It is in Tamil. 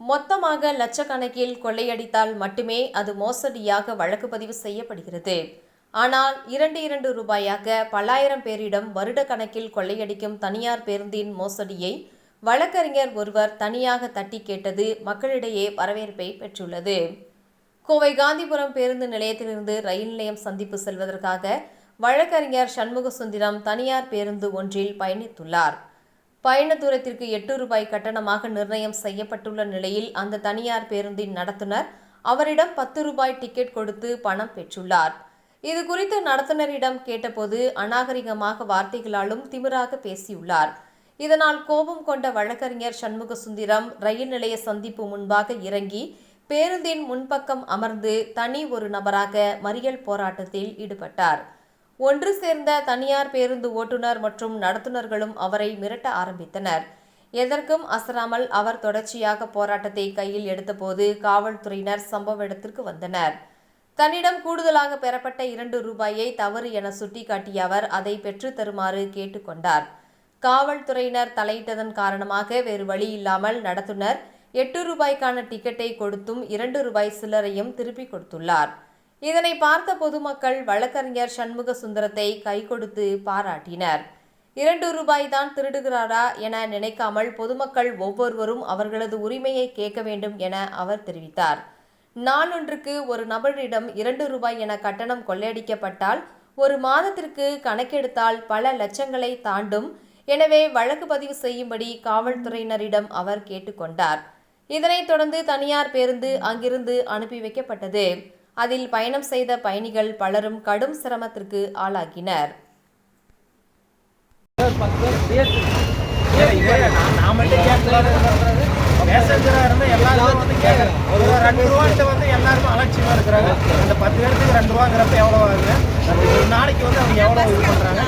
மொத்தமாக லட்சக்கணக்கில் கொள்ளையடித்தால் மட்டுமே அது மோசடியாக வழக்கு பதிவு செய்யப்படுகிறது. ஆனால் 2 ரூபாயாக பல்லாயிரம் பேரிடம் வருட கணக்கில் கொள்ளையடிக்கும் தனியார் பேருந்தின் மோசடியை வழக்கறிஞர் ஒருவர் தனியாக தட்டி கேட்டது மக்களிடையே வரவேற்பை பெற்றுள்ளது. கோவை காந்திபுரம் பேருந்து நிலையத்திலிருந்து ரயில் நிலையம் சந்திப்பு செல்வதற்காக வழக்கறிஞர் சண்முகசுந்தரம் தனியார் பேருந்து ஒன்றில் பயணித்துள்ளார். பயண தூரத்திற்கு 8 ரூபாய் கட்டணமாக நிர்ணயம் செய்யப்பட்டுள்ள நிலையில் அந்த தனியார் பேருந்தின் நடத்துனர் அவரிடம் 10 ரூபாய் டிக்கெட் கொடுத்து பணம் பெற்றுள்ளார். இது குறித்து நடத்துனரிடம் கேட்டபோது அநாகரிகமாக வார்த்தைகளாலும் திமிராக பேசியுள்ளார். இதனால் கோபம் கொண்ட வழக்கறிஞர் சண்முகசுந்தரம் ரயில் நிலைய சந்திப்பு முன்பாக இறங்கி பேருந்தின் முன்பக்கம் அமர்ந்து தனி ஒரு நபராக மறியல் போராட்டத்தில் ஈடுபட்டார். ஒன்று சேர்ந்த தனியார் பேருந்து ஓட்டுநர் மற்றும் நடத்துனர்களும் அவரை மிரட்ட ஆரம்பித்தனர். எதற்கும் அசராமல் அவர் தொடர்ச்சியாக போராட்டத்தை கையில் எடுத்தபோது காவல்துறையினர் சம்பவ இடத்திற்கு வந்தனர். தன்னிடம் கூடுதலாக பெறப்பட்ட 2 ரூபாயை தவறு என சுட்டிக்காட்டிய அவர் அதை பெற்று தருமாறு கேட்டுக்கொண்டார். காவல்துறையினர் தலையிட்டதன் காரணமாக வேறு வழி இல்லாமல் நடத்துனர் 8 ரூபாய்க்கான டிக்கெட்டை கொடுத்தும் 2 ரூபாய் சில்லறையும் திருப்பி கொடுத்துள்ளார். இதனை பார்த்த பொதுமக்கள் வழக்கறிஞர் சண்முகசுந்தரத்தை கை கொடுத்து பாராட்டினர். 2 ரூபாய் தான் திருடுகிறாரா என நினைக்காமல் பொதுமக்கள் ஒவ்வொருவரும் அவர்களது உரிமையை கேட்க வேண்டும் என அவர் தெரிவித்தார். நாளொன்றுக்கு ஒரு நபரிடம் 2 ரூபாய் என கட்டணம் கொள்ளையடிக்கப்பட்டால் ஒரு மாதத்திற்கு கணக்கெடுத்தால் பல லட்சங்களை தாண்டும். எனவே வழக்கு பதிவு செய்யும்படி காவல்துறையினரிடம் அவர் கேட்டுக்கொண்டார். இதனைத் தொடர்ந்து தனியார் பேருந்து அங்கிருந்து அனுப்பி வைக்கப்பட்டது. அதில் பயணம் செய்த பயணிகள் பலரும் கடும் சிரமத்திற்கு ஆளாகினர். பேசஞ்சரா இருந்தா எல்லாரும் வந்து கேட்கறேன். ஒரு 2 ரூபாய்ட்டு வந்து எல்லாருமே அலட்சியமா இருக்கிறாங்க. அந்த 10 பேருக்கு 2 ரூபாங்கிறப்ப எவ்வளவு ஆகுது? ஒரு நாளைக்கு வந்து அவங்க எவ்வளவு இது பண்றாங்க?